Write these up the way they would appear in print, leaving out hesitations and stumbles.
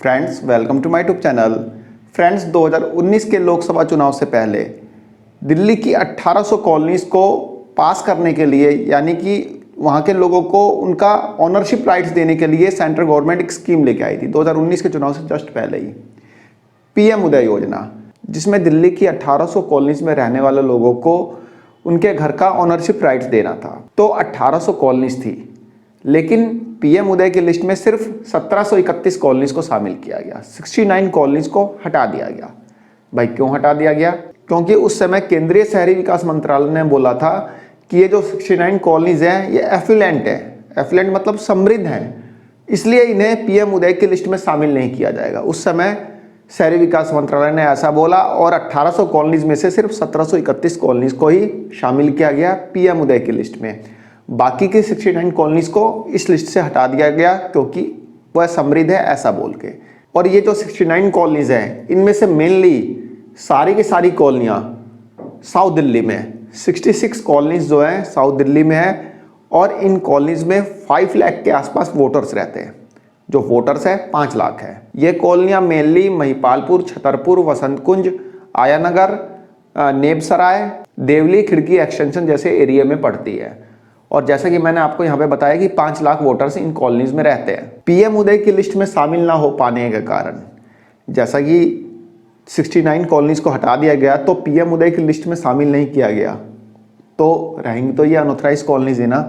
Friends, welcome to my YouTube channel. Friends, 2019 के लोकसभा चुनाव से पहले दिल्ली की 1800 कॉलोनीज़ को पास करने के लिए, यानी कि वहाँ के लोगों को उनका ऑनरशिप राइट्स देने के लिए सेंट्रल गवर्नमेंट एक स्कीम लेके आई थी 2019 के चुनाव से जस्ट पहले ही, पीएम उदय योजना, जिसमें दिल्ली की 1800 कॉलोनीज़ में रहने वाले लोगों को उनके घर का ऑनरशिप राइट्स देना था। तो 1800 कॉलोनीज़ थी, लेकिन पीएम उदय की लिस्ट में सिर्फ 1731 कॉलोनीज़ को शामिल किया गया, 69 कॉलोनीज़ को हटा दिया गया। भाई क्यों हटा दिया गया? क्योंकि उस समय केंद्रीय शहरी विकास मंत्रालय ने बोला था कि ये जो 69 कॉलोनीज़ हैं ये एफ्लुएंट है। एफ्लुएंट मतलब समृद्ध हैं, इसलिए इन्हें पीएम उदय की लिस्ट में शामिल नहीं किया जाएगा। उस समय शहरी विकास मंत्रालय ने ऐसा बोला और 1800 कॉलोनीज़ में से सिर्फ 1731 कॉलोनीज़ को ही शामिल किया गया पीएम उदय की लिस्ट में। बाकी के 69 कॉलोनीज़ को इस लिस्ट से हटा दिया गया क्योंकि वह समृद्ध है, ऐसा बोल के। और ये जो 69 कॉलोनीज़ हैं, इनमें से मेनली सारी की सारी कॉलोनियाँ साउथ दिल्ली में, 66 कॉलोनीज़ जो हैं साउथ दिल्ली में है, और इन कॉलोनीज़ में 5 लाख के आसपास वोटर्स रहते हैं। जो वोटर्स है 5 लाख है। ये कॉलोनियाँ मेनली महिपालपुर, छतरपुर, वसंत कुंज, आयानगर, नेबसराय, देवली, खिड़की एक्सटेंशन जैसे एरिया में पड़ती है। और जैसा कि मैंने आपको यहाँ पे बताया कि 5 लाख वोटर्स इन कॉलोनीज में रहते हैं। पीएम उदय की लिस्ट में शामिल ना हो पाने के कारण, जैसा कि 69 कॉलोनीज को हटा दिया गया तो पीएम उदय की लिस्ट में शामिल नहीं किया गया, तो रहेंगी तो ये अनऑथराइज कॉलोनीज है ना।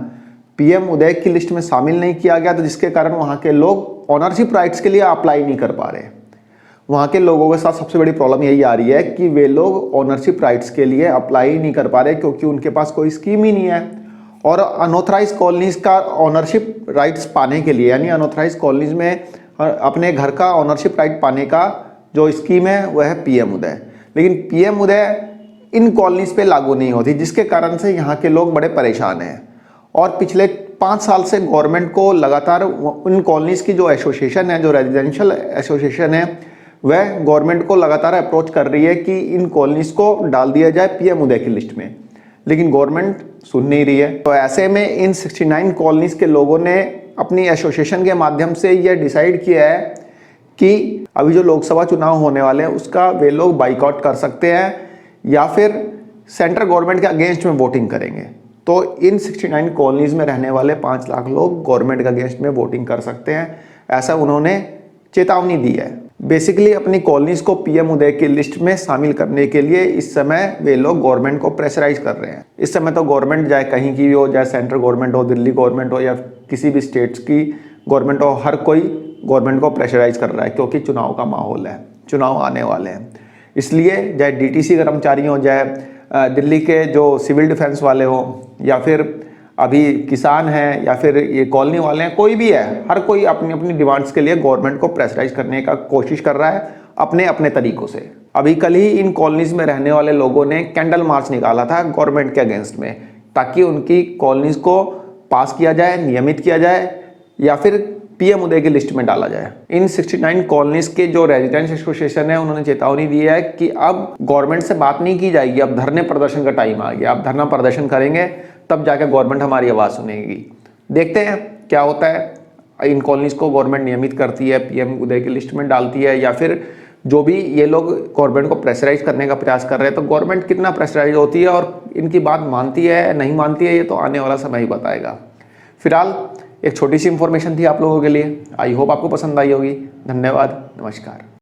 पीएम उदय की लिस्ट में शामिल नहीं किया गया तो जिसके कारण वहाँ के लोग ऑनरशिप राइट्स के लिए अप्लाई नहीं कर पा रहे। वहाँ के लोगों के साथ सबसे बड़ी प्रॉब्लम यही आ रही है कि वे लोग ऑनरशिप राइट्स के लिए अप्लाई नहीं कर पा रहे क्योंकि उनके पास कोई स्कीम ही नहीं है। और अनऑथराइज कॉलोनीज़ का ऑनरशिप राइट्स पाने के लिए, यानी अनऑथराइज कॉलोनीज़ में अपने घर का ऑनरशिप राइट पाने का जो स्कीम है वह है पीएम उदय। लेकिन पीएम उदय इन कॉलोनीज़ पे लागू नहीं होती, जिसके कारण से यहाँ के लोग बड़े परेशान हैं। और पिछले 5 साल से गवर्नमेंट को लगातार उन कॉलोनीज़ की जो एसोसिएशन है, जो रेजिडेंशियल एसोसिएशन है, वह गवर्नमेंट को लगातार अप्रोच कर रही है कि इन कॉलोनीज़ को डाल दिया जाए पीएम उदय की लिस्ट में, लेकिन गवर्नमेंट सुन नहीं रही है। तो ऐसे में इन 69 कॉलोनीज़ के लोगों ने अपनी एसोसिएशन के माध्यम से यह डिसाइड किया है कि अभी जो लोकसभा चुनाव होने वाले हैं उसका वे लोग बाइकआउट कर सकते हैं या फिर सेंट्रल गवर्नमेंट के अगेंस्ट में वोटिंग करेंगे। तो इन 69 कॉलोनीज़ में रहने वाले 5 लाख लोग गवर्नमेंट के अगेंस्ट में वोटिंग कर सकते हैं, ऐसा उन्होंने चेतावनी दी है। बेसिकली अपनी कॉलोनीज़ को पीएम उदय की लिस्ट में शामिल करने के लिए इस समय वे लोग गवर्नमेंट को प्रेशराइज कर रहे हैं। इस समय तो गवर्नमेंट चाहे कहीं की भी हो, चाहे सेंट्रल गवर्नमेंट हो, दिल्ली गवर्नमेंट हो या किसी भी स्टेट्स की गवर्नमेंट हो, हर कोई गवर्नमेंट को प्रेशराइज कर रहा है क्योंकि चुनाव का माहौल है, चुनाव आने वाले हैं। इसलिए चाहे डीटीसी कर्मचारी हो, चाहे दिल्ली के जो सिविल डिफेंस वाले हो, या फिर अभी किसान हैं, या फिर ये कॉलोनी वाले हैं, कोई भी है, हर कोई अपनी अपनी डिमांड्स के लिए गवर्नमेंट को प्रेशराइज करने का कोशिश कर रहा है अपने अपने तरीकों से। अभी कल ही इन कॉलोनीज़ में रहने वाले लोगों ने कैंडल मार्च निकाला था गवर्नमेंट के अगेंस्ट में, ताकि उनकी कॉलोनीज़ को पास किया जाए, नियमित किया जाए या फिर पीएम उदय की लिस्ट में डाला जाए। इन 69 कॉलोनीज़ के जो रेजिडेंस एसोसिएशन है उन्होंने चेतावनी दी है कि अब गवर्नमेंट से बात नहीं की जाएगी, अब धरने प्रदर्शन का टाइम आ गया, अब धरना प्रदर्शन करेंगे तब जाकर गवर्नमेंट हमारी आवाज़ सुनेगी। देखते हैं क्या होता है। इन कॉलोनीज़ को गवर्नमेंट नियमित करती है, पीएम उदय की लिस्ट में डालती है, या फिर जो भी ये लोग गवर्नमेंट को प्रेशराइज करने का प्रयास कर रहे हैं, तो गवर्नमेंट कितना प्रेशराइज होती है और इनकी बात मानती है नहीं मानती है, ये तो आने वाला समय ही बताएगा। फिलहाल एक छोटी सी इंफॉर्मेशन थी आप लोगों के लिए, आई होप आपको पसंद आई होगी। धन्यवाद, नमस्कार।